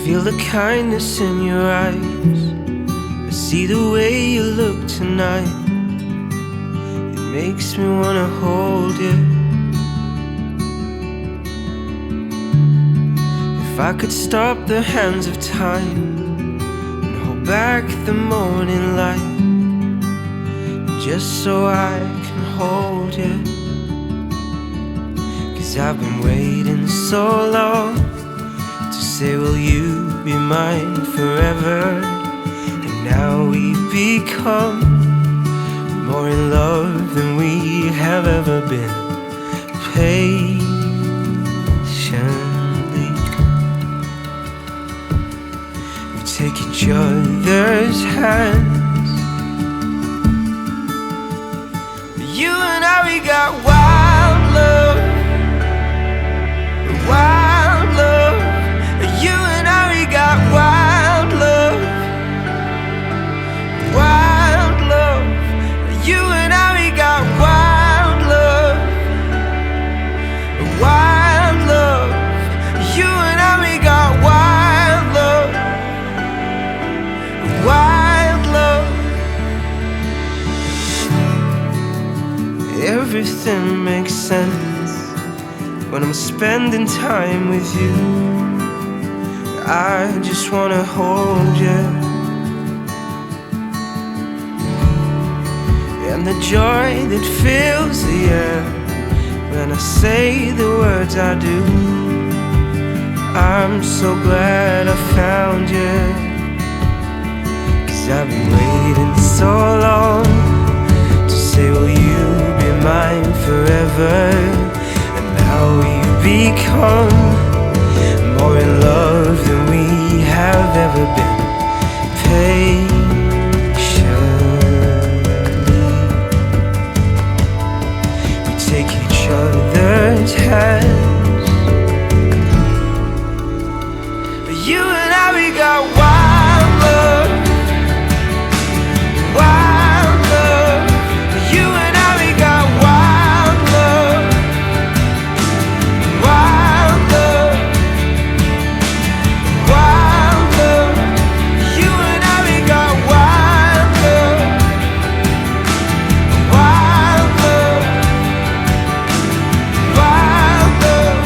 feel the kindness in your eyes. I see the way you look tonight. It makes me wanna hold you. If I could stop the hands of time and hold back the morning light, just so I can hold you. 'Cause I've been waiting so long to say, will you be mine forever? And now we've become more in love than we have ever been. Patiently, we take each other's hands. You and I, we got wild love, wild love. You and I, we got wild love, wild love. You and I, we got wild love, wild love. You and I, we got wild love, wild love. Everything makes sense when I'm spending time with you. I just wanna hold you, and the joy that fills the air when I say the words I do. I'm so glad I found you, 'cause I've been waiting so long to say, will you be mine forever? And now we've become more in love than we have ever been. Patiently, we take each other's hands. You and I, we got wild love, wild love. You and I, we got wild love, wild love, wild love. You and I, we got wild love, wild love, wild love.